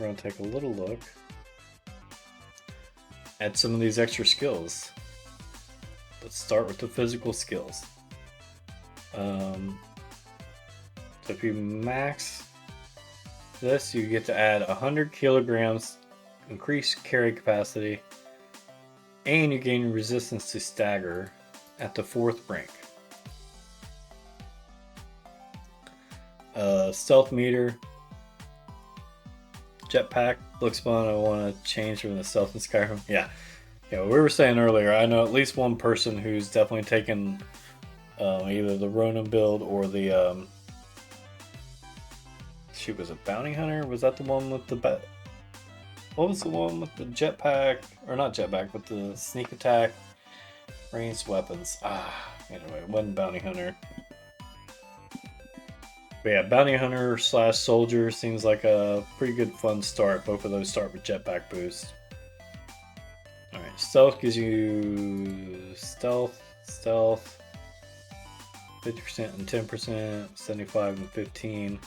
we're going to take a little look at some of these extra skills. Let's start with the physical skills. So if you max this, you get to add 100 kilograms, increase carry capacity, and you gain resistance to stagger at the 4th rank. Stealth meter. Jetpack looks fun. I want to change from the stealth in Skyrim. Yeah, we were saying earlier, I know at least one person who's definitely taken either the Ronin build or the shoot, was it Bounty Hunter? Was that the one with the what was the one with the jetpack, or not jetpack, but the sneak attack, ranged weapons? Anyway, it wasn't Bounty Hunter. But yeah, Bounty Hunter / Soldier seems like a pretty good fun start. Both of those start with jetpack boost. Alright, Stealth gives you Stealth, 50% and 10%, 75 and 15.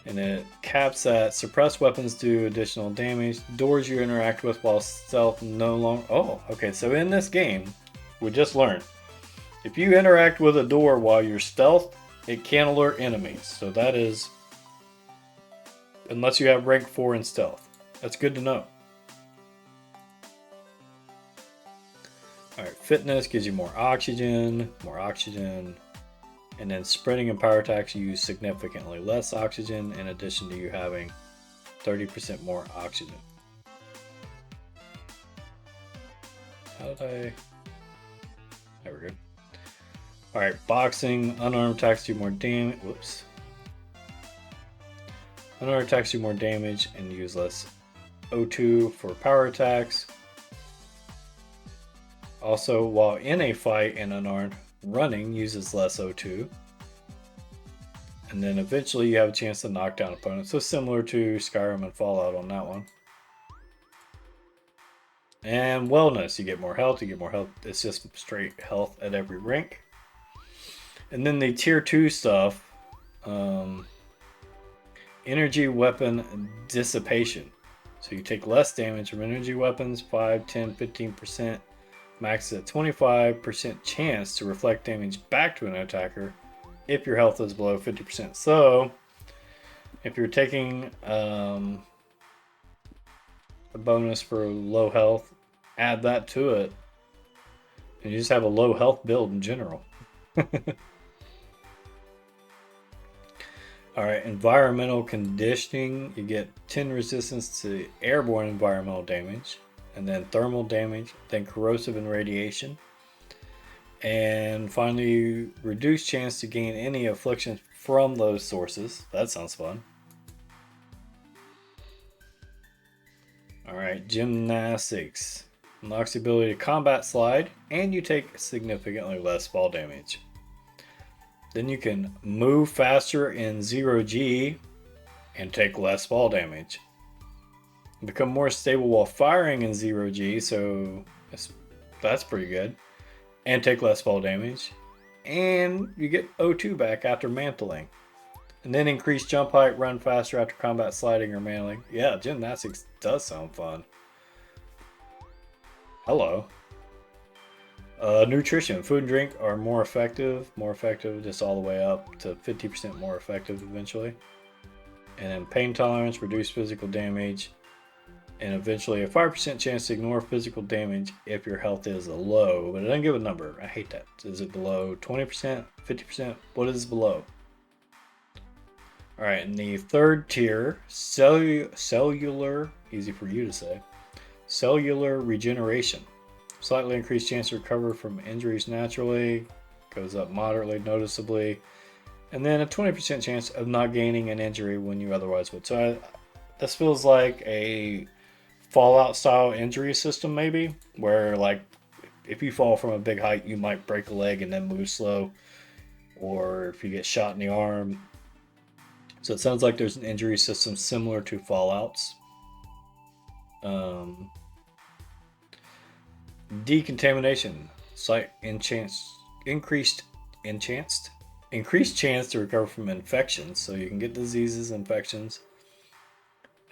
And it caps at suppressed weapons do additional damage. Doors you interact with while stealth no longer... Oh, okay, so in this game, we just learned, if you interact with a door while you're stealth, it can alert enemies. So that is, unless you have rank 4 in stealth. That's good to know. Alright, fitness gives you more oxygen. And then sprinting and power attacks use significantly less oxygen, in addition to you having 30% more oxygen. How did I... There we go. Alright, boxing. Unarmed attacks do more damage. Whoops. Unarmed attacks do more damage and use less O2 for power attacks. Also, while in a fight and unarmed, running uses less O2. And then eventually you have a chance to knock down opponents. So similar to Skyrim and Fallout on that one. And wellness, you get more health. It's just straight health at every rank. And then the tier 2 stuff, energy weapon dissipation. So you take less damage from energy weapons, 5, 10, 15%. Max at 25% chance to reflect damage back to an attacker if your health is below 50%. So if you're taking a bonus for low health, add that to it, and you just have a low health build in general. Alright, environmental conditioning. You get 10 resistance to airborne environmental damage, and then thermal damage, then corrosive and radiation. And finally, reduced chance to gain any afflictions from those sources. That sounds fun. Alright, gymnastics. Unlocks the ability to combat slide, and you take significantly less fall damage. Then you can move faster in 0G and take less fall damage. Become more stable while firing in 0G, so that's pretty good. And take less fall damage. And you get O2 back after mantling. And then increase jump height, run faster after combat sliding or mantling. Yeah, gymnastics does sound fun. Hello. Nutrition. Food and drink are more effective, just all the way up to 50% more effective eventually. And then pain tolerance, reduced physical damage, and eventually a 5% chance to ignore physical damage if your health is low. But it doesn't give a number. I hate that. Is it below 20%, 50%? What is below? Alright, in the third tier, cellular, easy for you to say, cellular regeneration. Slightly increased chance to recover from injuries naturally, goes up moderately, noticeably, and then a 20% chance of not gaining an injury when you otherwise would. So this feels like a Fallout style injury system maybe, where like if you fall from a big height you might break a leg and then move slow, or if you get shot in the arm. So it sounds like there's an injury system similar to Fallout's. Decontamination, increased chance to recover from infections, so you can get diseases, infections.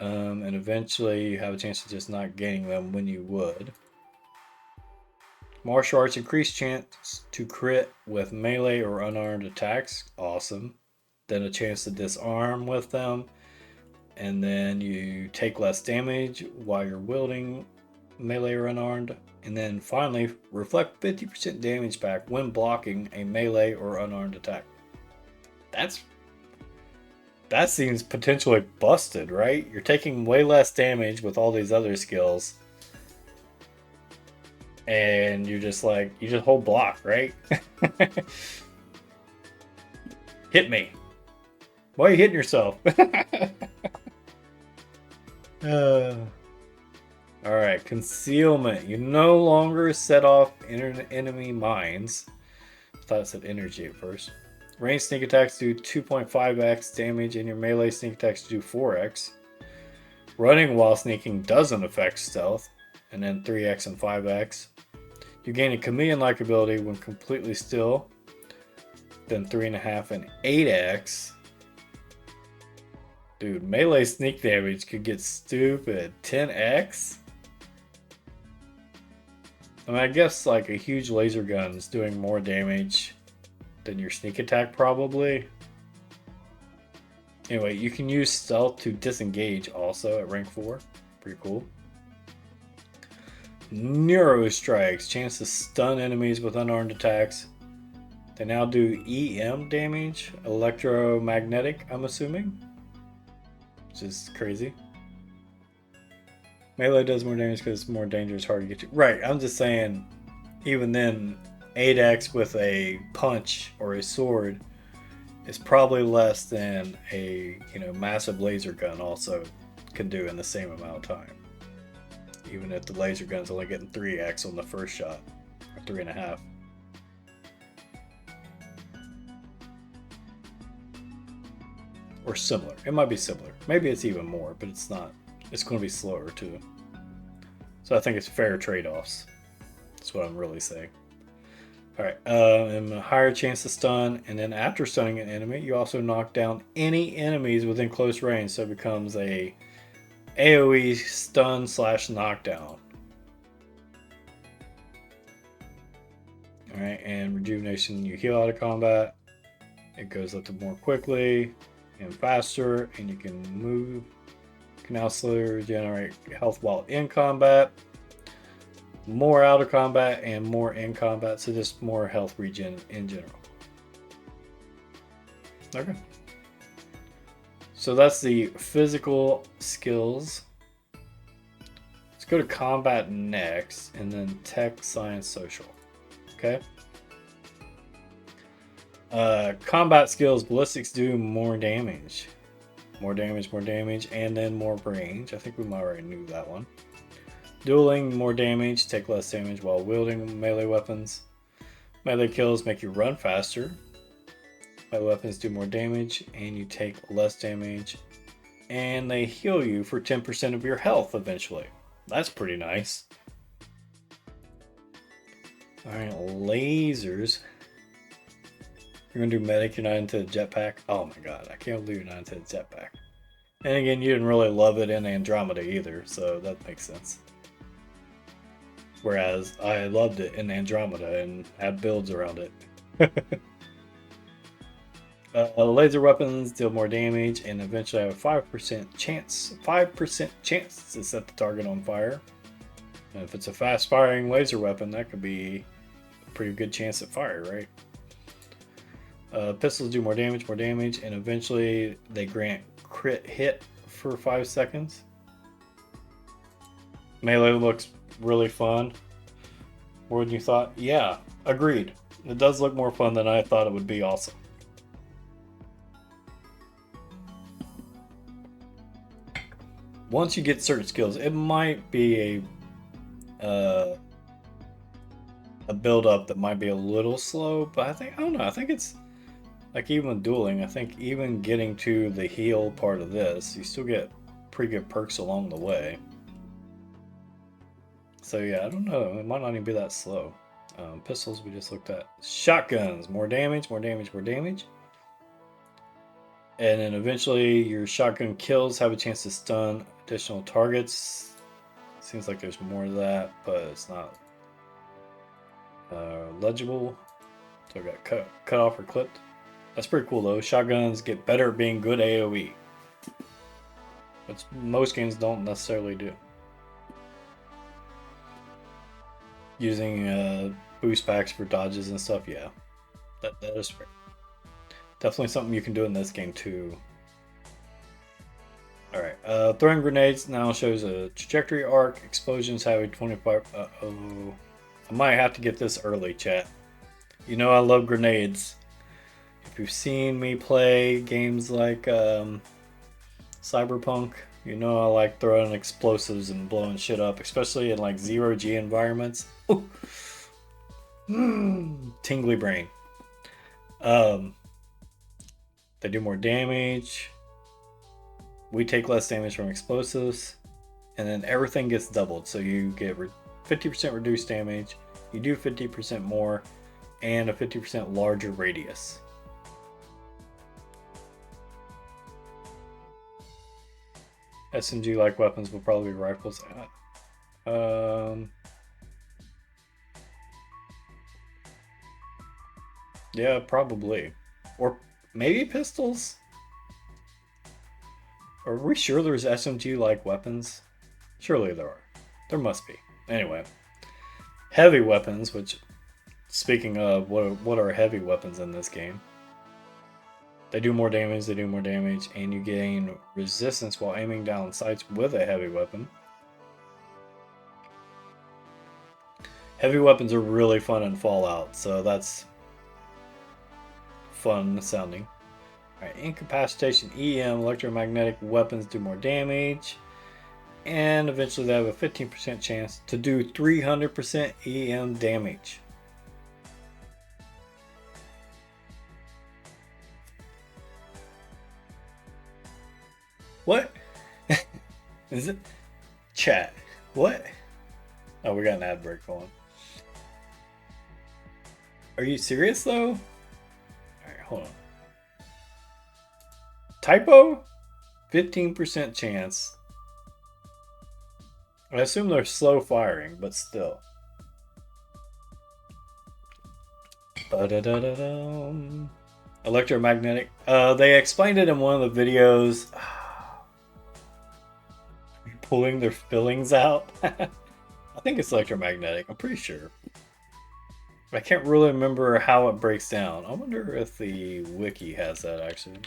And eventually you have a chance of just not gaining them when you would. Martial arts increase chance to crit with melee or unarmed attacks. Awesome. Then a chance to disarm with them. And then you take less damage while you're wielding melee or unarmed. And then finally, reflect 50% damage back when blocking a melee or unarmed attack. That seems potentially busted, right? You're taking way less damage with all these other skills. And you're just like, you just hold block, right? Hit me. Why are you hitting yourself? Alright, concealment. You no longer set off enemy mines. I thought it said energy at first. Ranged sneak attacks do 2.5x damage, and your melee sneak attacks do 4x. Running while sneaking doesn't affect stealth, and then 3x and 5x. You gain a chameleon-like ability when completely still, then 3.5 and 8x. Dude, melee sneak damage could get stupid. 10x? I mean, I guess like a huge laser gun is doing more damage than your sneak attack probably. Anyway, you can use stealth to disengage also at rank 4. Pretty cool. Neuro strikes. Chance to stun enemies with unarmed attacks. They now do EM damage. Electromagnetic, I'm assuming. Which is crazy. Melee does more damage because it's more dangerous, hard to get to. Right, I'm just saying, even then, 8x with a punch or a sword is probably less than a massive laser gun also can do in the same amount of time. Even if the laser gun's only getting 3x on the first shot, or 3.5. Or similar. It might be similar. Maybe it's even more, but it's not. It's going to be slower too. So I think it's fair trade-offs. That's what I'm really saying. Alright, and a higher chance to stun, and then after stunning an enemy, you also knock down any enemies within close range, so it becomes a AoE stun / knockdown. Alright, and rejuvenation, you heal out of combat. It goes up to more quickly and faster, and you can move. You can now slowly regenerate health while in combat. More out of combat and more in combat, so just more health regen in general. Okay. So that's the physical skills. Let's go to combat next, and then tech, science, social. Okay. Combat skills, ballistics do more damage. More damage, and then more range. I think we might already knew that one. Dueling, more damage, take less damage while wielding melee weapons. Melee kills make you run faster. Melee weapons do more damage, and you take less damage. And they heal you for 10% of your health eventually. That's pretty nice. Alright, lasers. You're gonna do medic, you're not into the jetpack. Oh my god, I can't believe you're not into the jetpack. And again, you didn't really love it in Andromeda either, so that makes sense. Whereas I loved it in Andromeda and had builds around it. Laser weapons deal more damage and eventually have a 5% chance to set the target on fire. And if it's a fast firing laser weapon, that could be a pretty good chance at fire, right? Pistols do more damage, and eventually they grant crit hit for 5 seconds. Melee looks really fun. More than you thought? Yeah, agreed. It does look more fun than I thought it would be also. Once you get certain skills, it might be a build up that might be a little slow, but I don't know, I think it's like even with dueling, I think even getting to the heal part of this, you still get pretty good perks along the way. So yeah, I don't know, it might not even be that slow. Pistols we just looked at. Shotguns, more damage. And then eventually your shotgun kills have a chance to stun additional targets. Seems like there's more to that, but it's not legible. So I got cut off or clipped. That's pretty cool though. Shotguns get better at being good AoE, which most games don't necessarily do. Using boost packs for dodges and stuff, yeah, that is fair. Definitely something you can do in this game too. Alright, throwing grenades now shows a trajectory arc. Explosions have a 25. Uh-oh. I might have to get this early, chat. You know I love grenades. If you've seen me play games like Cyberpunk, you know I like throwing explosives and blowing shit up, especially in like zero-G environments. Tingly brain. They do more damage. We take less damage from explosives, and then everything gets doubled. So you get 50% reduced damage, you do 50% more, and a 50% larger radius. SMG-like weapons will probably be rifles. Yeah, probably. Or maybe pistols? Are we sure there's SMG-like weapons? Surely there are. There must be. Anyway. Heavy weapons, which, speaking of, what are heavy weapons in this game? They do more damage, and you gain resistance while aiming down sights with a heavy weapon. Heavy weapons are really fun in Fallout, so that's fun sounding. Alright, incapacitation EM, electromagnetic weapons do more damage. And eventually they have a 15% chance to do 300% EM damage. What? Is it? Chat. What? Oh, we got an ad break going. Are you serious though? Alright, hold on. Typo? 15% chance. I assume they're slow firing, but still. Electromagnetic. They explained it in one of the videos. Pulling their fillings out. I think it's electromagnetic. I'm pretty sure. I can't really remember how it breaks down. I wonder if the wiki has that actually.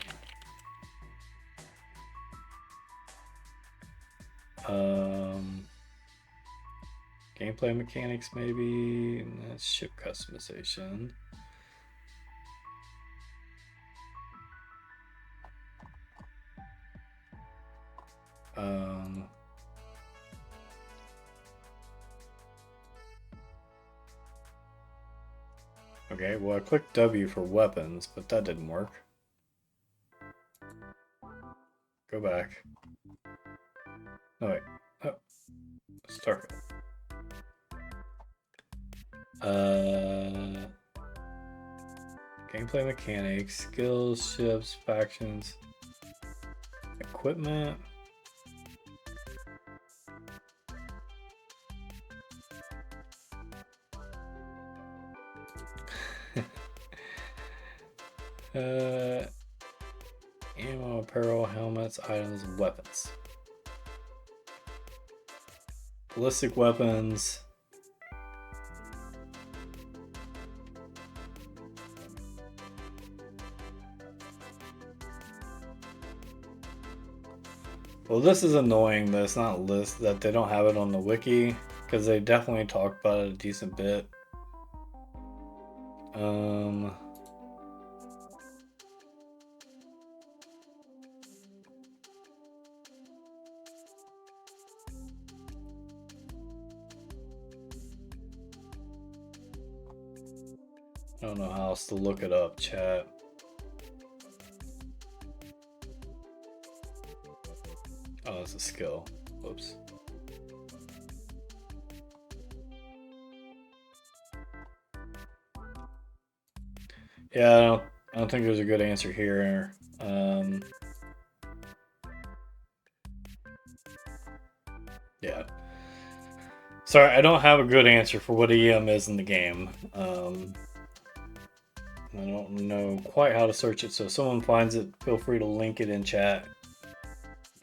Gameplay mechanics maybe. That's ship customization. Okay, well I clicked W for weapons, but that didn't work. Go back. No wait. Oh. Starfield. Gameplay mechanics, skills, ships, factions, equipment. Ammo, apparel, helmets, items, weapons. Ballistic weapons. Well, this is annoying that it's not that they don't have it on the wiki, because they definitely talked about it a decent bit. I don't know how else to look it up, chat. Oh, it's a skill. Whoops. Yeah, I don't think there's a good answer here. Yeah. Sorry, I don't have a good answer for what EM is in the game. I don't know quite how to search it, so if someone finds it, feel free to link it in chat.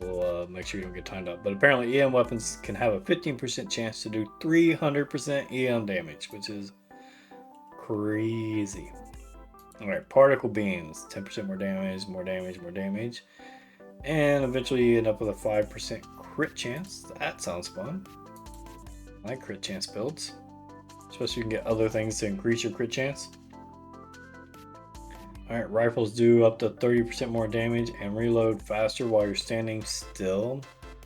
We'll make sure you don't get timed up. But apparently EM weapons can have a 15% chance to do 300% EM damage, which is crazy. Alright, particle beams. 10% more damage, more damage, more damage. And eventually you end up with a 5% crit chance. That sounds fun. I like crit chance builds. Especially you can get other things to increase your crit chance. Alright, rifles do up to 30% more damage and reload faster while you're standing still.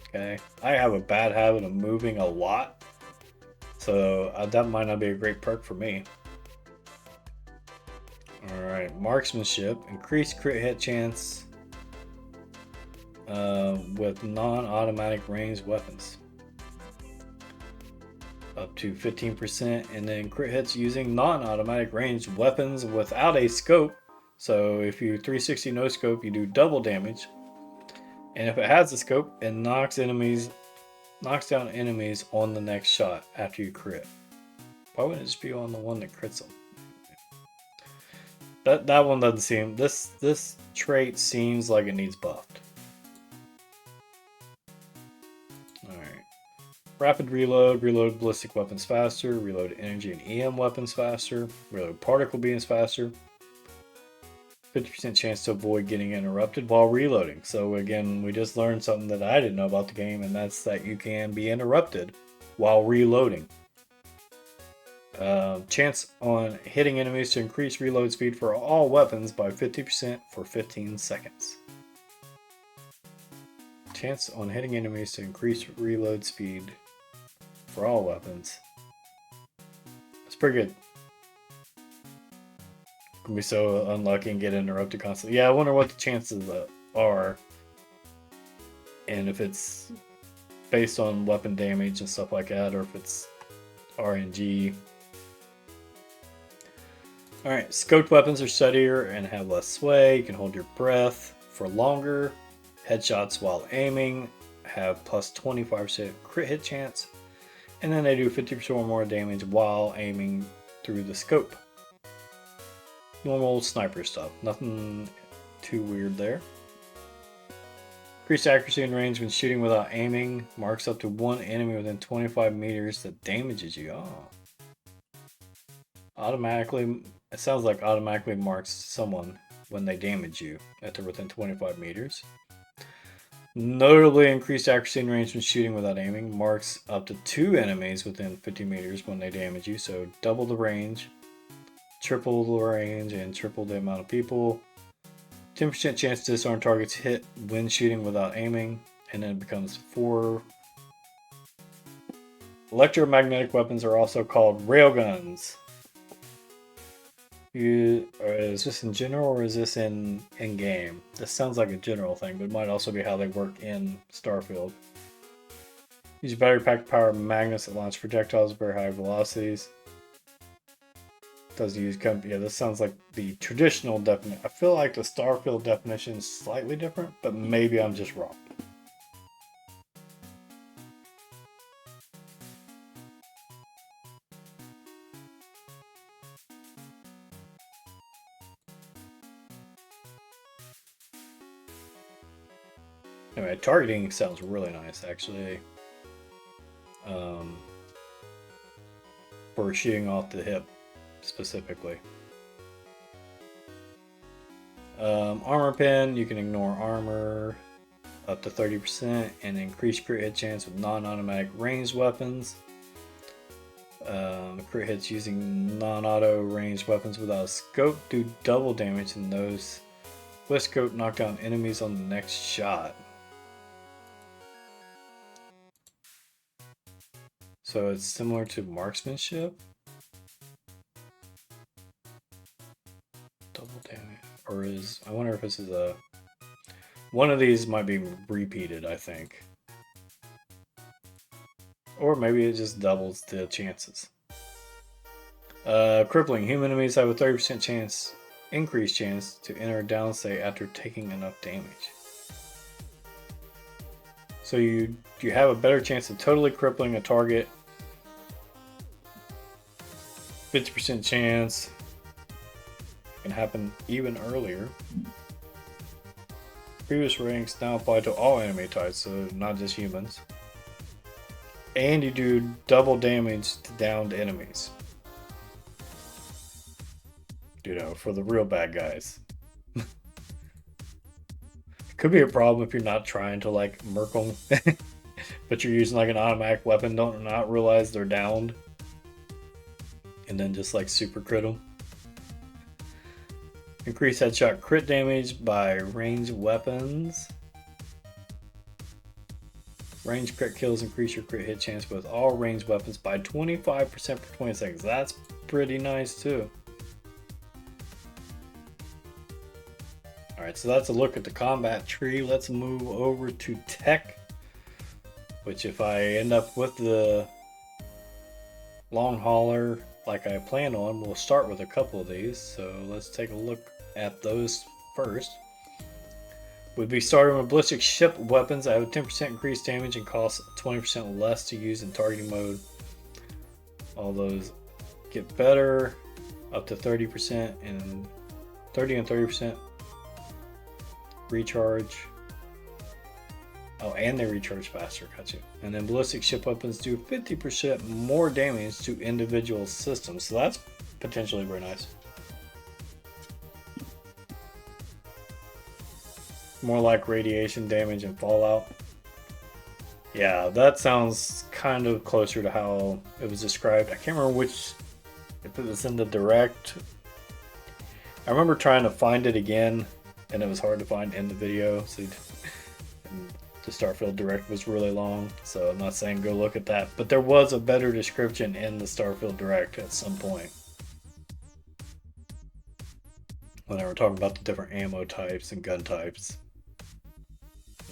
Okay, I have a bad habit of moving a lot, so that might not be a great perk for me. Alright, marksmanship. Increased crit hit chance with non-automatic ranged weapons. Up to 15%, and then crit hits using non-automatic ranged weapons without a scope. So if you 360 no scope, you do double damage. And if it has a scope, it knocks down enemies on the next shot after you crit. Why wouldn't it just be on the one that crits them? That one doesn't seem. This trait seems like it needs buffed. Alright. Rapid reload, reload ballistic weapons faster, reload energy and EM weapons faster, reload particle beams faster. 50% chance to avoid getting interrupted while reloading. So again, we just learned something that I didn't know about the game, and that's that you can be interrupted while reloading. Chance on hitting enemies to increase reload speed for all weapons by 50% for 15 seconds. Chance on hitting enemies to increase reload speed for all weapons. That's pretty good. Can be so unlucky and get interrupted constantly. Yeah, I wonder what the chances are, and if it's based on weapon damage and stuff like that, or if it's RNG. Alright, scoped weapons are steadier and have less sway. You can hold your breath for longer. Headshots while aiming have plus 25% crit hit chance, and then they do 50% or more damage while aiming through the scope. Normal sniper stuff. Nothing too weird there. Increased accuracy and range when shooting without aiming. Marks up to one enemy within 25 meters that damages you. Oh. Automatically, it sounds like automatically marks someone when they damage you if they're within 25 meters. Notably increased accuracy and range when shooting without aiming. Marks up to 2 enemies within 50 meters when they damage you. So double the range. Triple the range and triple the amount of people. 10% chance to disarm targets hit when shooting without aiming, and then it becomes 4. Electromagnetic weapons are also called railguns. Is this in general or is this in game? This sounds like a general thing, but it might also be how they work in Starfield. Use battery pack to power magnets that launch projectiles at very high velocities. Does use yeah, this sounds like the traditional definition. I feel like the Starfield definition is slightly different, but maybe I'm just wrong. Anyway, targeting sounds really nice, actually. For shooting off the hip, specifically. Armor pin, you can ignore armor up to 30% and increase crit hit chance with non-automatic ranged weapons. Crit hits using non-auto ranged weapons without a scope do double damage, and those with scope knock down enemies on the next shot. So it's similar to marksmanship. Double damage. Or is, I wonder if this is a, one of these might be repeated, I think. Or maybe it just doubles the chances. Crippling. Human enemies have a 30% chance increased chance to enter a down state after taking enough damage. So you have a better chance of totally crippling a target. 50% chance. Can happen even earlier. Previous ranks now apply to all enemy types, so not just humans. And you do double damage to downed enemies. You know, for the real bad guys. Could be a problem if you're not trying to like murk them, but you're using like an automatic weapon, don't not realize they're downed, and then just like super crit them. Increase headshot crit damage by ranged weapons. Range crit kills increase your crit hit chance with all ranged weapons by 25% per 20 seconds. That's pretty nice too. Alright, so that's a look at the combat tree. Let's move over to tech, which if I end up with the long hauler like I planned on, we'll start with a couple of these. So let's take a look at those first. We'd be starting with ballistic ship weapons that have a 10% increased damage and cost 20% less to use in targeting mode. All those get better, up to 30% and 30 and 30% recharge. Oh, and they recharge faster, got you. And then ballistic ship weapons do 50% more damage to individual systems, so that's potentially very nice. More like radiation damage and fallout. Yeah, that sounds kind of closer to how it was described. I can't remember if it was in the direct. I remember trying to find it again, and it was hard to find in the video. So the Starfield direct was really long, so I'm not saying go look at that. But there was a better description in the Starfield direct at some point, when they were talking about the different ammo types and gun types.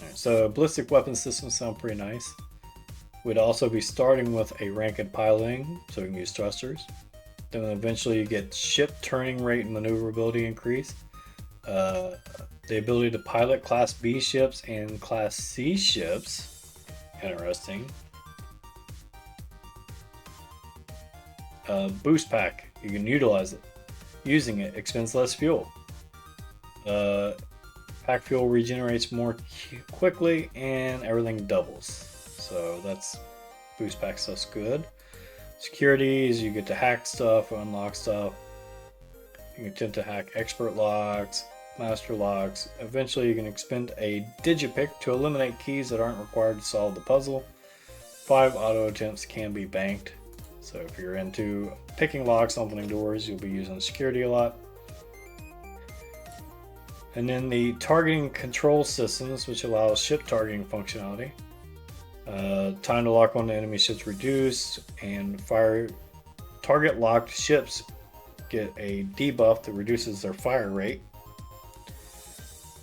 Right, so ballistic weapon systems sound pretty nice. We'd also be starting with a ranked piloting, so we can use thrusters. Then eventually you get ship turning rate and maneuverability increase. The ability to pilot Class B ships and Class C ships. Interesting. Boost pack. You can utilize it. Using it expends less fuel. Pack fuel regenerates more quickly and everything doubles. So that's boost pack stuff's good. Securities, you get to hack stuff, unlock stuff. You can attempt to hack expert locks, master locks. Eventually you can expend a digipick to eliminate keys that aren't required to solve the puzzle. 5 auto attempts can be banked. So if you're into picking locks, opening doors, you'll be using security a lot. And then the targeting control systems, which allows ship targeting functionality. Time to lock on the enemy ships reduced, and target locked ships get a debuff that reduces their fire rate.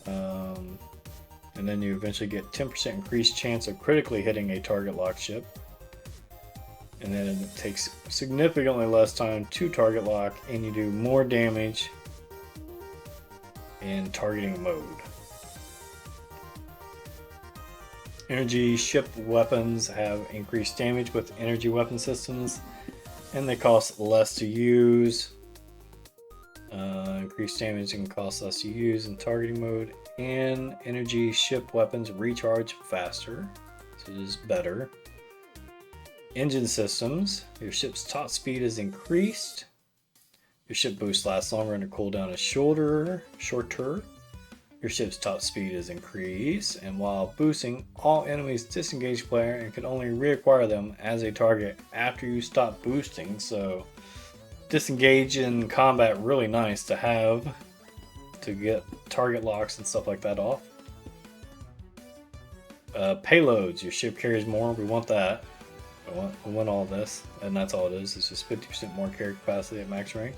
And then you eventually get 10% increased chance of critically hitting a target locked ship. And then it takes significantly less time to target lock, and you do more damage in targeting mode. Energy ship weapons have increased damage with energy weapon systems, and they cost less to use. Increased damage and cost less to use in targeting mode, and energy ship weapons recharge faster, so it is better. Engine systems, your ship's top speed is increased. Your ship boost lasts longer and the cooldown is shorter. Your ship's top speed is increased, and while boosting, all enemies disengage player and can only reacquire them as a target after you stop boosting. So disengage in combat, really nice to have to get target locks and stuff like that off. Payloads, your ship carries more, we want that. We want all this, and that's all it is. It's just 50% more carry capacity at max rank.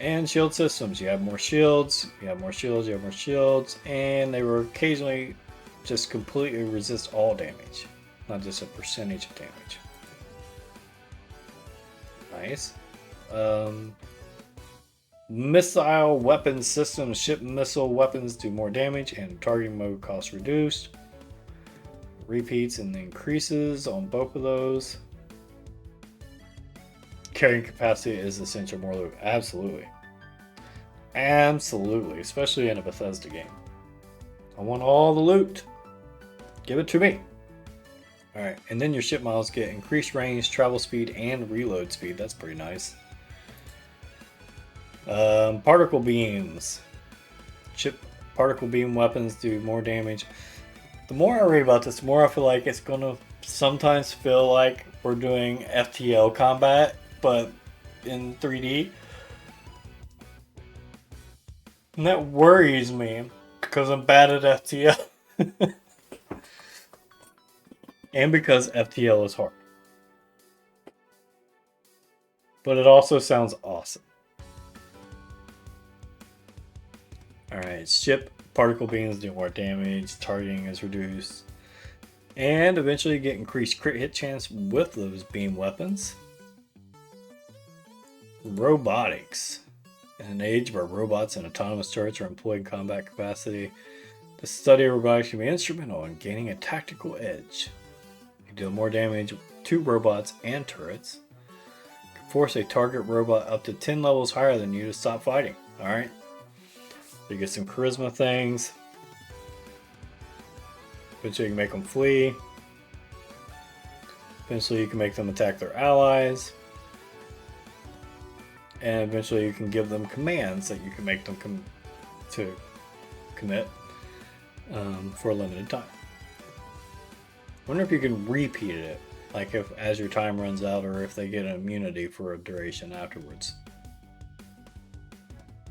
And shield systems, you have more shields, you have more shields, and they will occasionally just completely resist all damage, not just a percentage of damage. Nice. Missile weapon systems. Ship missile weapons do more damage and targeting mode cost reduced. Repeats and increases on both of those. Carrying capacity is essential. More loot. Absolutely. Absolutely. Especially in a Bethesda game. I want all the loot. Give it to me. Alright, and then your ship models get increased range, travel speed, and reload speed. That's pretty nice. Particle beams. Ship particle beam weapons do more damage. The more I read about this, the more I feel like it's going to sometimes feel like we're doing FTL combat, but in 3D. And that worries me, because I'm bad at FTL. And because FTL is hard. But it also sounds awesome. Alright, ship particle beams do more damage, targeting is reduced, and eventually get increased crit hit chance with those beam weapons. Robotics. In an age where robots and autonomous turrets are employed in combat capacity, the study of robotics can be instrumental in gaining a tactical edge. You deal more damage to robots and turrets. You can force a target robot up to 10 levels higher than you to stop fighting. Alright. You get some charisma things. Eventually you can make them flee. Eventually you can make them attack their allies. And eventually you can give them commands that you can make them commit for a limited time. I wonder if you can repeat it, like if as your time runs out, or if they get an immunity for a duration afterwards.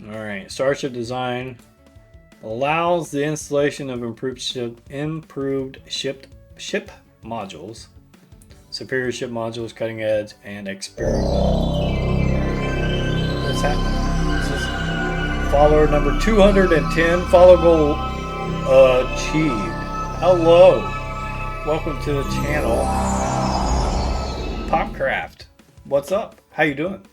Alright, Starship design allows the installation of improved ship modules, superior ship modules, cutting edge, and experimental. What's happening? This is follower number 210, follow goal achieved. Hello, welcome to the channel. Popcraft, what's up? How you doing?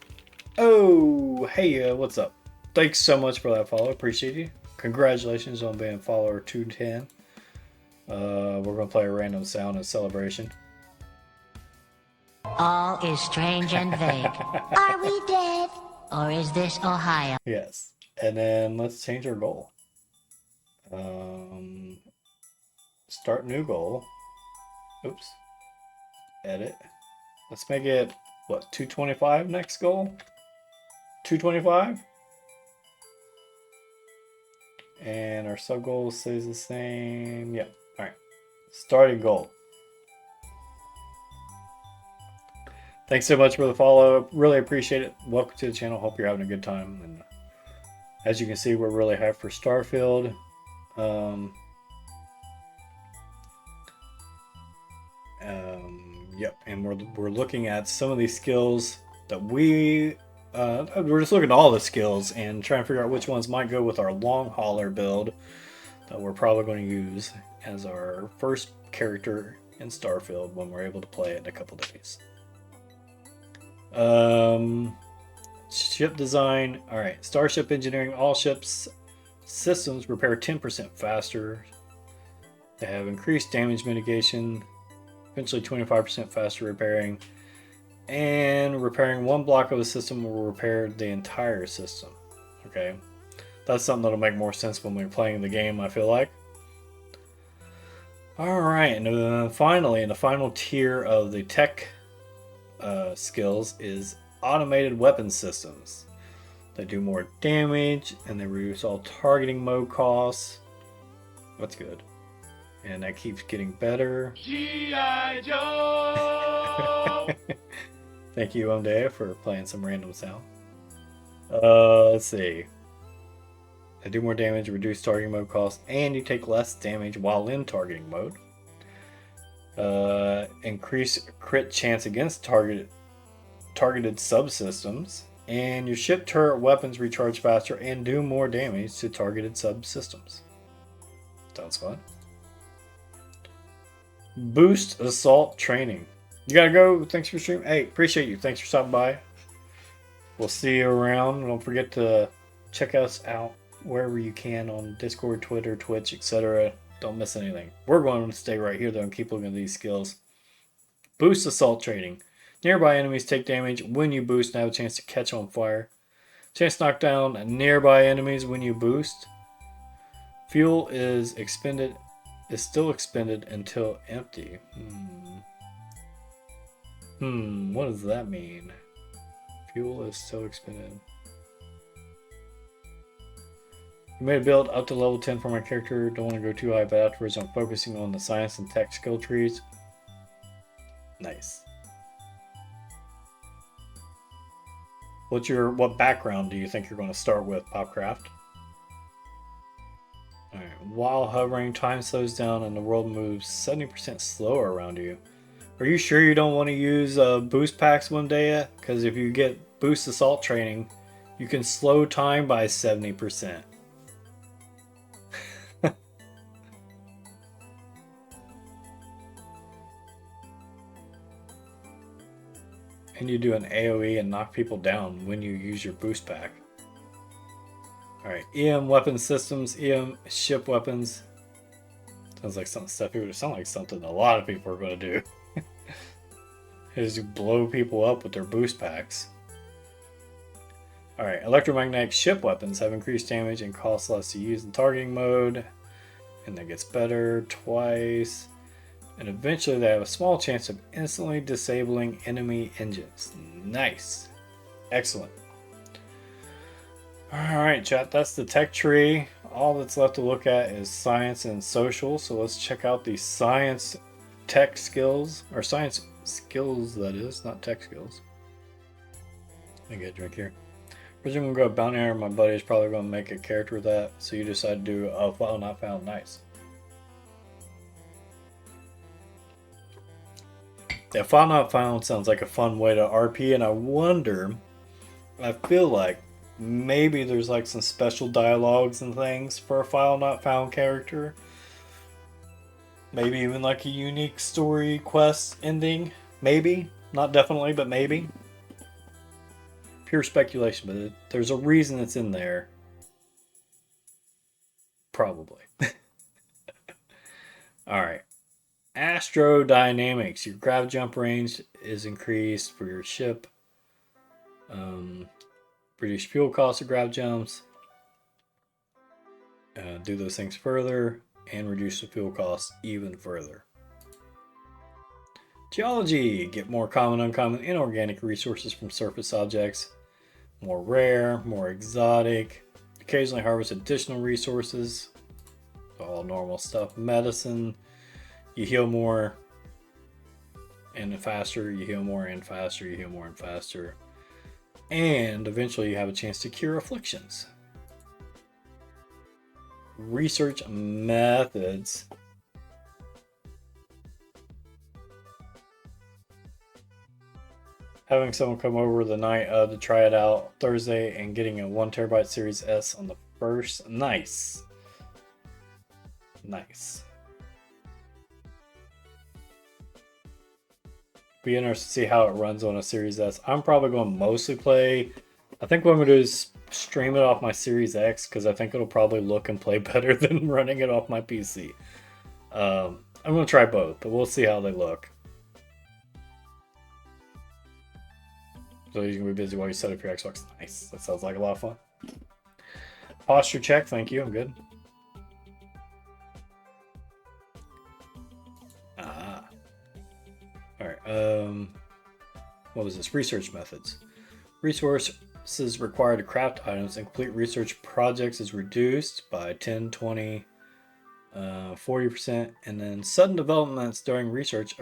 Oh, hey, what's up? Thanks so much for that follow. Appreciate you. Congratulations on being follower 210. We're going to play a random sound in celebration. All is strange and vague. Are we dead? Or is this Ohio? Yes. And then let's change our goal. Start new goal. Oops. Edit. Let's make it, what, 225 next goal? 225? And our sub goal stays the same. Yep. Alright. Starting goal. Thanks so much for the follow. Really appreciate it. Welcome to the channel. Hope you're having a good time. And as you can see, we're really hyped for Starfield. Yep. And we're looking at some of these skills that we're just looking at all the skills and trying to figure out which ones might go with our long hauler build that we're probably going to use as our first character in Starfield when we're able to play it in a couple days. Ship design. All right. Starship engineering. All ships systems repair 10% faster. They have increased damage mitigation. Eventually 25% faster repairing. And repairing one block of a system will repair the entire system. Okay. That's something that'll make more sense when we're playing the game, I feel like. Alright, and then finally, in the final tier of the tech skills is automated weapon systems. They do more damage and they reduce all targeting mode costs. That's good. And that keeps getting better. G.I. Joe! Thank you, Omdea, for playing some random sound. Let's see. They do more damage, reduce targeting mode cost, and you take less damage while in targeting mode. Increase crit chance against targeted subsystems, and your ship turret weapons recharge faster and do more damage to targeted subsystems. Sounds fun. Boost assault training. You gotta go. Thanks for streaming. Hey, appreciate you. Thanks for stopping by. We'll see you around. Don't forget to Check us out wherever you can on Discord, Twitter, Twitch, etc. Don't miss anything. We're going to stay right here though and keep looking at these skills. Boost assault training. Nearby enemies take damage when you boost and have a chance to catch on fire. Chance to knock down nearby enemies when you boost. Fuel is still expended until empty. What does that mean? Fuel is still expended. You made a build up to level 10 for my character. Don't want to go too high, but afterwards I'm focusing on the science and tech skill trees. Nice. What background do you think you're going to start with, Popcraft? Alright. While hovering, time slows down and the world moves 70% slower around you. Are you sure you don't want to use boost packs one day? Because if you get boost assault training, you can slow time by 70%. And you do an AoE and knock people down when you use your boost pack. Alright, EM weapon systems, EM ship weapons. Sounds like something Steffi would sound like something a lot of people are going to do. Is blow people up with their boost packs. Alright, electromagnetic ship weapons have increased damage and cost less to use in targeting mode. And that gets better twice. And eventually they have a small chance of instantly disabling enemy engines. Nice. Excellent. Alright, chat, that's the tech tree. All that's left to look at is science and social. So let's check out the science tech skills. Or science skills, that is, not tech skills. Let me get a drink here. First I'm going to go bounty hunter. My buddy is probably going to make a character with that. So you decide to do a file not found. Nice. Yeah, file not found sounds like a fun way to RP, and I feel like maybe there's like some special dialogues and things for a file not found character. Maybe even like a unique story quest ending. Maybe. Not definitely, but maybe. Pure speculation, but there's a reason it's in there. Probably. Alright. Astrodynamics. Your grav jump range is increased for your ship. Reduce fuel costs of grav jumps. Do those things further and reduce the fuel costs even further. Geology. Get more common, uncommon, inorganic resources from surface objects. More rare, more exotic. Occasionally harvest additional resources. All normal stuff. Medicine. You heal more and faster, you heal more and faster, you heal more and faster. And eventually you have a chance to cure afflictions. Research methods. Having someone come over the night to try it out Thursday and getting a 1 terabyte Series S on the first. Nice. Nice. Be interested to see how it runs on a Series S. I'm probably going to mostly play. I think what I'm going to do is stream it off my Series X because I think it'll probably look and play better than running it off my PC. I'm going to try both, but we'll see how they look. So you're going to be busy while you set up your Xbox. Nice. That sounds like a lot of fun. Posture check. Thank you. I'm good. Alright, what was this? Research methods. Resources required to craft items and complete research projects is reduced by 10, 20, 40%, and then sudden developments during research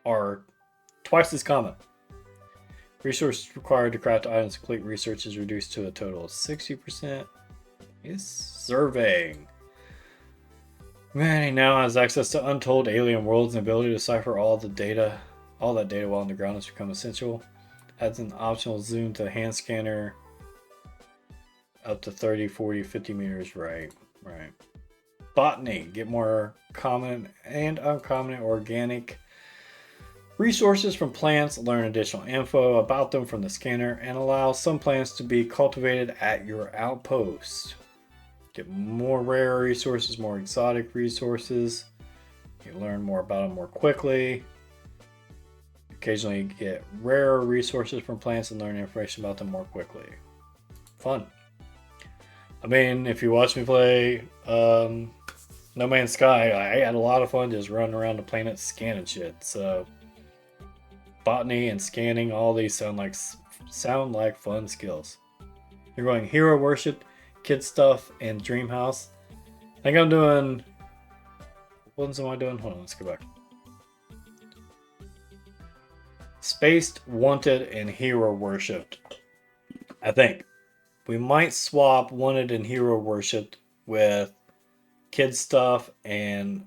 are twice as common. Resources required to craft items and complete research is reduced to a total of 60%. Is surveying. Humanity now has access to untold alien worlds and ability to decipher all that data while underground has become essential. Adds an optional zoom to hand scanner up to 30, 40, 50 meters. Right. Botany. Get more common and uncommon organic Resources from plants, learn additional info about them from the scanner, and allow some plants to be cultivated at your outpost. Get more rare resources, more exotic resources. You learn more about them more quickly. Occasionally get rarer resources from plants and learn information about them more quickly. Fun. I mean, if you watch me play No Man's Sky, I had a lot of fun just running around the planet scanning shit. So botany and scanning, all these sound like fun skills. You're going hero worship, kid stuff, and dream house. I think I'm doing. What ones am I doing? Hold on, let's go back. Spaced, wanted, and hero worshipped. I think we might swap wanted and hero worshipped with kid stuff and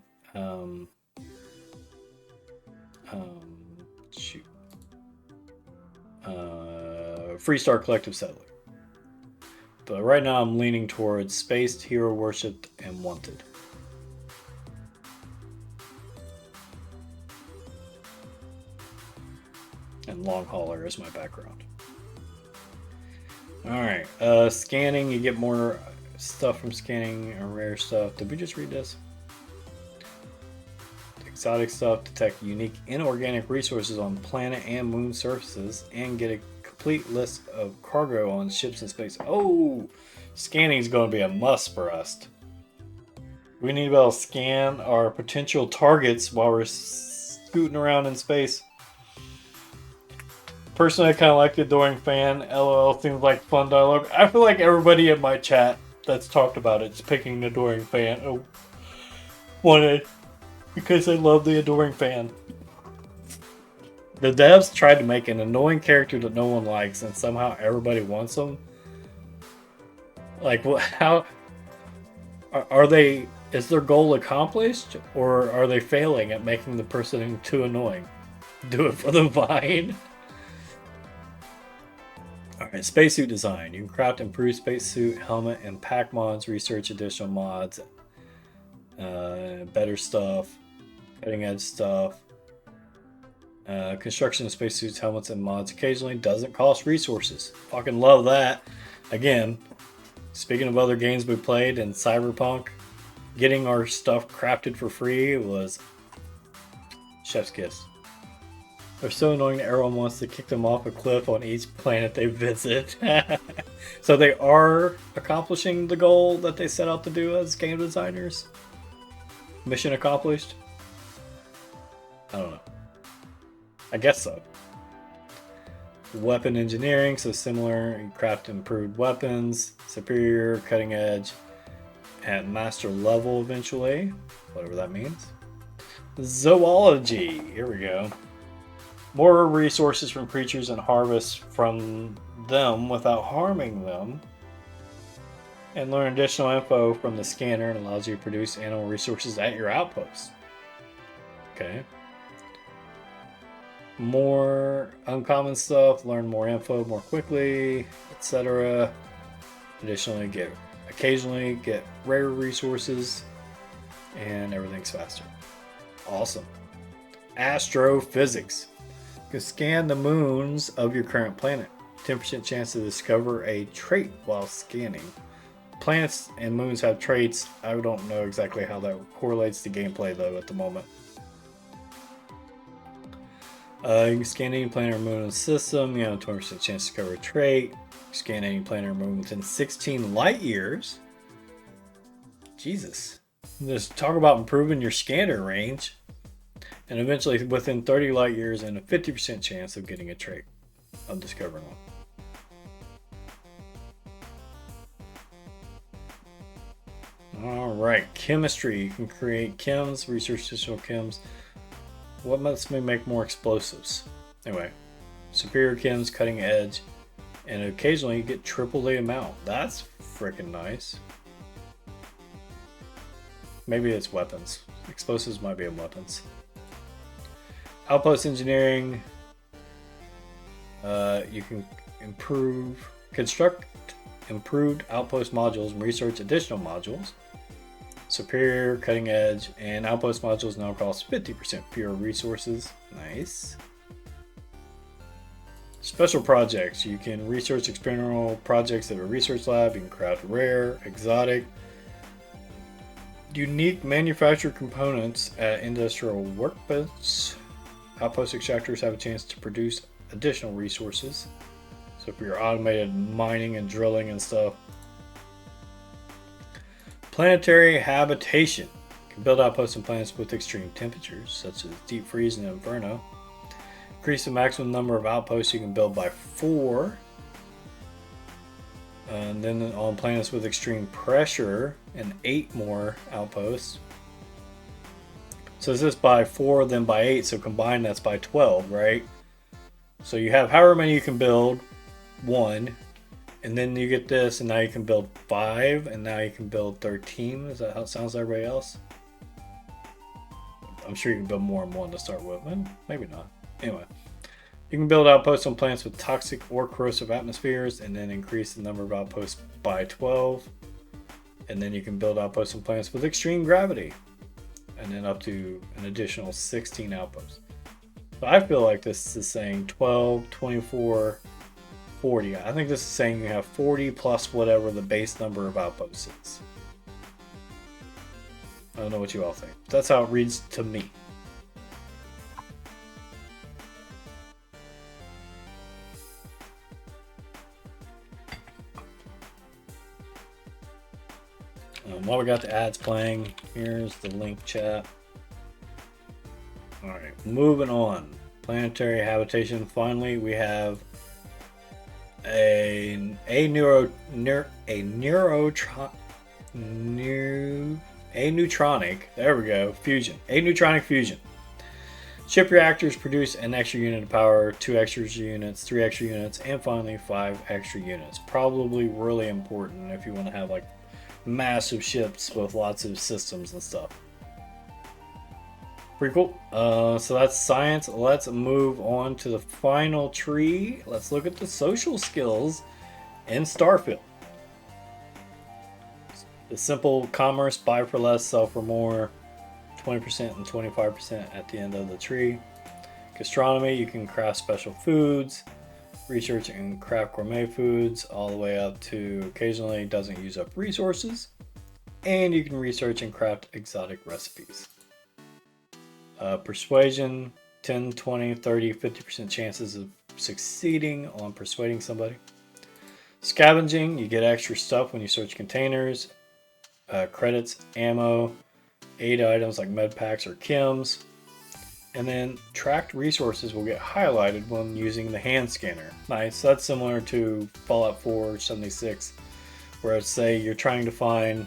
Freestar Collective Settler. But right now I'm leaning towards Spaced, Hero Worshipped, and Wanted. And Long Hauler is my background. Alright, scanning, you get more stuff from scanning and rare stuff. Did we just read this? Exotic stuff, detect unique inorganic resources on planet and moon surfaces, and get a complete list of cargo on ships in space. Oh, scanning is going to be a must for us. We need to be able to scan our potential targets while we're scooting around in space. Personally, I kind of like the Adoring Fan. LOL seems like fun dialogue. I feel like everybody in my chat that's talked about it's picking the Adoring Fan. Oh, wanted. Because I love the Adoring Fan. The devs tried to make an annoying character that no one likes, and somehow everybody wants them. Like, how are they? Is their goal accomplished, or are they failing at making the person too annoying? Do it for the Vine. All right, spacesuit design. You can craft improved spacesuit, helmet, and pack mods. Research additional mods, better stuff. Cutting edge stuff. Construction of spacesuits, helmets, and mods occasionally doesn't cost resources. Fucking love that. Again, speaking of other games we played in Cyberpunk, getting our stuff crafted for free was chef's kiss. They're so annoying that everyone wants to kick them off a cliff on each planet they visit. So they are accomplishing the goal that they set out to do as game designers. Mission accomplished. I don't know. I guess so. Weapon engineering, so similar. You craft improved weapons, superior, cutting edge, at master level eventually. Whatever that means. Zoology. Here we go. More resources from creatures and harvest from them without harming them. And learn additional info from the scanner and allows you to produce animal resources at your outpost. Okay. More uncommon stuff, learn more info more quickly, etc. Additionally, occasionally get rare resources, and everything's faster. Awesome. Astrophysics. You can scan the moons of your current planet. 10% chance to discover a trait while scanning. Planets and moons have traits. I don't know exactly how that correlates to gameplay though at the moment. You can scan any planet or moon in the system. 20% chance to discover a trait. Scan any planet or moon within 16 light years. Jesus. Just talk about improving your scanner range. And eventually within 30 light years and a 50% chance of getting a trait. Of discovering one. Alright, chemistry. You can create chems, research additional chems. What lets me make more explosives? Anyway, superior chems, cutting edge, and occasionally you get triple the amount. That's freaking nice. Maybe it's weapons. Explosives might be in weapons. Outpost engineering. You can construct improved outpost modules and research additional modules. superior, cutting edge, and outpost modules now cost 50% fewer resources. Nice. Special projects. You can research experimental projects at a research lab. You can craft rare, exotic, unique manufactured components at industrial workbench. Outpost extractors have a chance to produce additional resources. So for your automated mining and drilling and stuff. Planetary habitation. You can build outposts on planets with extreme temperatures, such as deep freeze and inferno. Increase the maximum number of outposts you can build by 4. And then on planets with extreme pressure, and 8 more outposts. So is this by 4, then by 8, so combined that's by 12, right? So you have however many you can build, 1, and then you get this, and now you can build 5, and now you can build 13. Is that how it sounds to everybody else? I'm sure you can build more than 1 to start with, and maybe not. Anyway, you can build outposts on planets with toxic or corrosive atmospheres, and then increase the number of outposts by 12. And then you can build outposts on planets with extreme gravity, and then up to an additional 16 outposts. So I feel like this is saying 12, 24, 40. I think this is saying you have 40 plus whatever the base number of outposts is. I don't know what you all think. That's how it reads to me. While we got the ads playing, here's the link chat. Alright, moving on. Planetary habitation. Finally, we have a neutronic. There we go. Fusion. A neutronic fusion. Ship reactors produce an extra unit of power, 2 extra units, 3 extra units, and finally 5 extra units. Probably really important if you want to have like massive ships with lots of systems and stuff. Pretty cool. So that's science. Let's move on to the final tree. Let's look at the social skills in Starfield. The simple commerce, buy for less, sell for more, 20% and 25% at the end of the tree. Gastronomy, you can craft special foods. Research and craft gourmet foods, all the way up to occasionally doesn't use up resources. And you can research and craft exotic recipes. Persuasion, 10, 20, 30, 50% chances of succeeding on persuading somebody. Scavenging, you get extra stuff when you search containers. Credits, ammo, aid items like med packs or chems. And then tracked resources will get highlighted when using the hand scanner. Nice. That's similar to Fallout 4 76, where it's say you're trying to find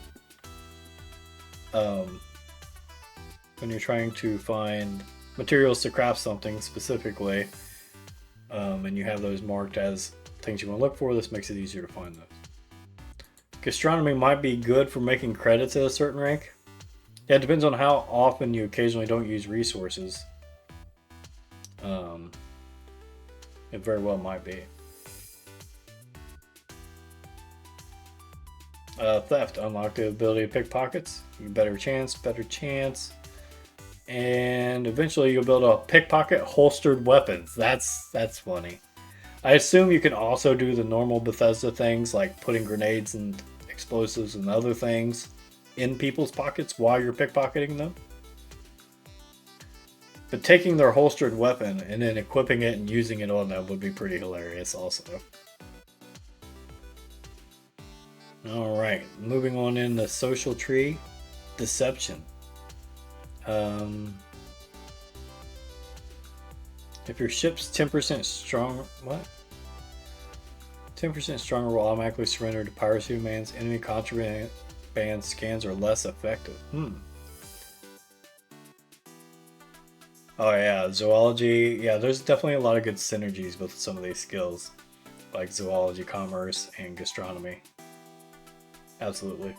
when you're trying to find materials to craft something specifically, and you have those marked as things you want to look for. This makes it easier to find those. Gastronomy might be good for making credits at a certain rank. Yeah, it depends on how often you occasionally don't use resources. It very well might be. Theft. Unlock the ability to pick pockets. Better chance. And eventually you'll build a pickpocket holstered weapons. That's funny. I assume you can also do the normal Bethesda things like putting grenades and explosives and other things in people's pockets while you're pickpocketing them. But taking their holstered weapon and then equipping it and using it on them would be pretty hilarious also. Alright, moving on in the social tree. Deception. If your ship's 10% stronger, 10% stronger will automatically surrender to piracy demands. Enemy contraband scans are less effective. Oh yeah, zoology. Yeah, there's definitely a lot of good synergies with some of these skills, like zoology, commerce, and gastronomy. Absolutely.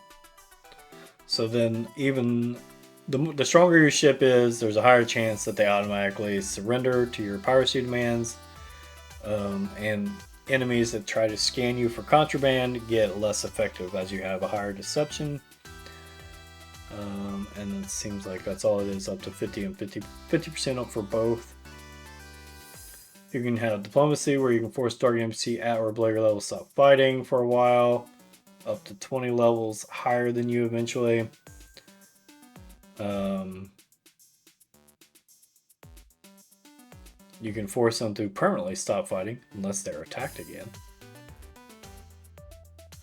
So then even the stronger your ship is, there's a higher chance that they automatically surrender to your piracy demands. And enemies that try to scan you for contraband get less effective as you have a higher deception. And it seems like that's all it is, up to 50 and 50% up for both. You can have diplomacy, where you can force target NPC at or below your level to stop fighting for a while, up to 20 levels higher than you eventually. You can force them to permanently stop fighting unless they're attacked again.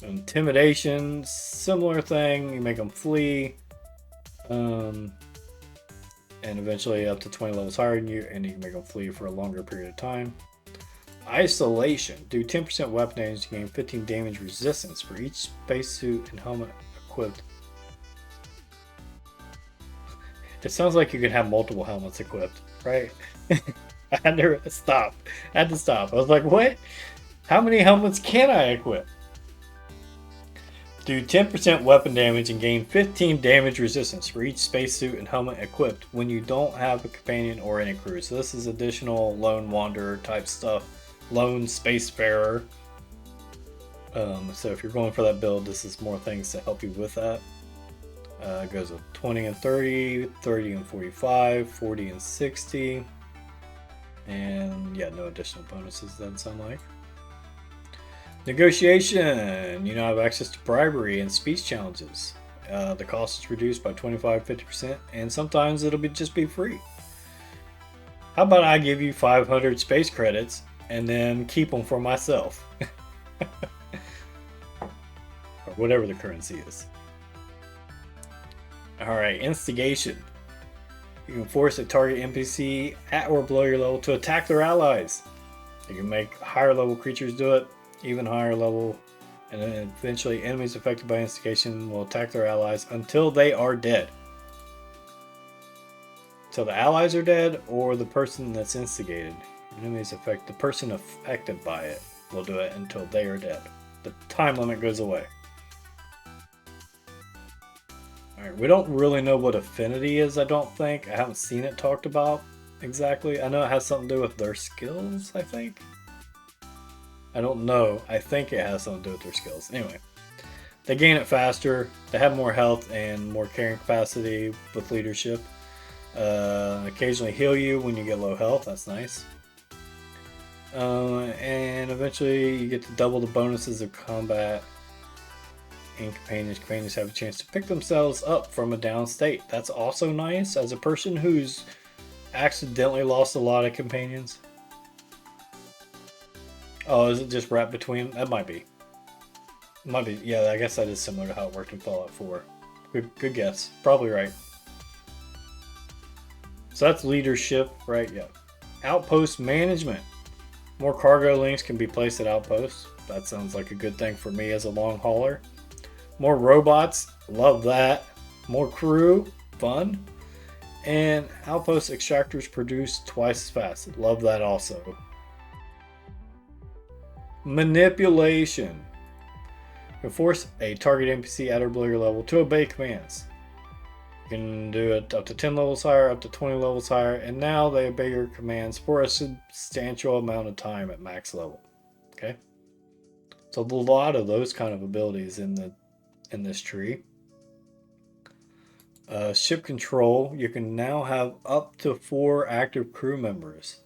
Intimidation, similar thing. You make them flee, and eventually up to 20 levels higher than you, and you can make them flee for a longer period of time. Isolation, do 10% weapon damage to gain 15 damage resistance for each spacesuit and helmet equipped. It sounds like you can have multiple helmets equipped, right? I had to stop. I was like, what? How many helmets can I equip? Do 10% weapon damage and gain 15 damage resistance for each spacesuit and helmet equipped when you don't have a companion or any crew. So this is additional lone wanderer type stuff. Lone Spacefarer. So if you're going for that build, this is more things to help you with that. It goes with 20 and 30, 30 and 45, 40 and 60. And yeah, no additional bonuses, doesn't sound like. Negotiation. You now have access to bribery and speech challenges. The cost is reduced by 25-50%, and sometimes it'll just be free. How about I give you 500 space credits and then keep them for myself? Or whatever the currency is. Alright, instigation. You can force a target NPC at or below your level to attack their allies. You can make higher level creatures do it, even higher level, and then eventually enemies affected by instigation will attack their allies until they are dead. Until the allies are dead or the person that's instigated. Enemies affect the person affected by it will do it until they are dead. The time limit goes away. Alright, we don't really know what affinity is, I don't think. I haven't seen it talked about exactly. I know it has something to do with their skills, I think. I don't know. I think it has something to do with their skills. Anyway, they gain it faster. They have more health and more carrying capacity with leadership. Occasionally heal you when you get low health. That's nice. And eventually you get to double the bonuses of combat. And companions have a chance to pick themselves up from a down state. That's also nice as a person who's accidentally lost a lot of companions. Oh, is it just wrapped between? That might be. Yeah, I guess that is similar to how it worked in Fallout 4. Good guess. Probably right. So that's leadership, right? Yeah. Outpost management. More cargo links can be placed at outposts. That sounds like a good thing for me as a long hauler. More robots, love that. More crew, fun. And outpost extractors produce twice as fast. Love that also. Manipulation. You can force a target NPC at or below your level to obey commands. You can do it up to 10 levels higher, up to 20 levels higher, and now they obey your commands for a substantial amount of time at max level. Okay? So a lot of those kind of abilities in this tree. Ship control. You can now have up to 4 active crew members.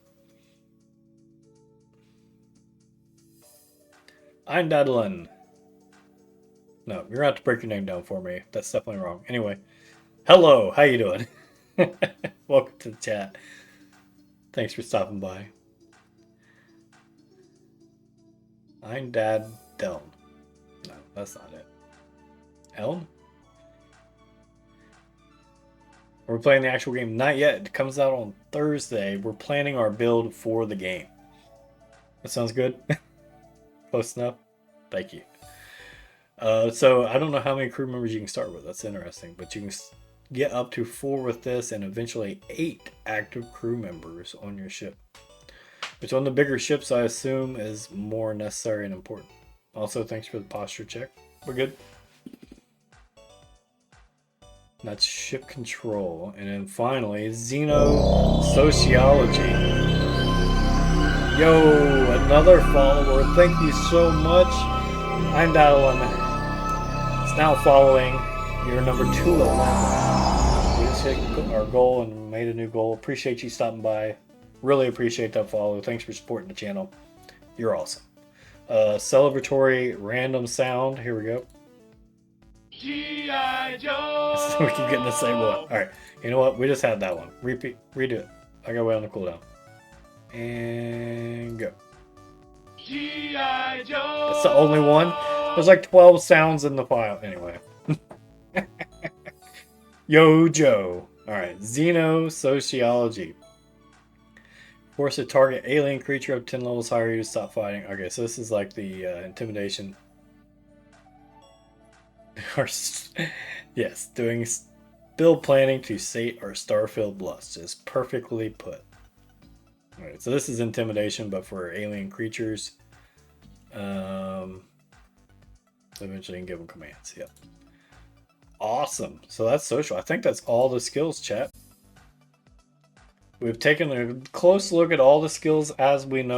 Eindadlin. No, you're gonna have to break your name down for me. That's definitely wrong. Anyway, hello. How you doing? Welcome to the chat. Thanks for stopping by. Eindadlin. No, that's not it. Elm? We're playing the actual game. Not yet. It comes out on Thursday. We're planning our build for the game. That sounds good? Close enough? Thank you. So I don't know how many crew members you can start with. That's interesting. But you can get up to 4 with this and eventually 8 active crew members on your ship. Which on the bigger ships I assume is more necessary and important. Also, thanks for the posture check. We're good. That's ship control. And then finally, Xenosociology. Yo, another follower. Thank you so much. I'm Dadeline. It's now following. You're number 211. We just hit our goal and made a new goal. Appreciate you stopping by. Really appreciate that follow. Thanks for supporting the channel. You're awesome. Celebratory random sound. Here we go. G.I. Joe. So we keep getting the same one. Alright. You know what? We just had that one. Redo it. I gotta wait on the cooldown. And go. G.I. Joe. That's the only one. There's like 12 sounds in the file. Anyway. Yo, Joe. Alright. Xenosociology. Force a target alien creature of 10 levels higher to stop fighting. Okay, so this is like the intimidation. Yes, doing build planning to sate our Starfield lust is perfectly put. Alright, so this is intimidation, but for alien creatures. Eventually you can give them commands. Yep. Awesome. So that's social. I think that's all the skills, chat. We've taken a close look at all the skills as we know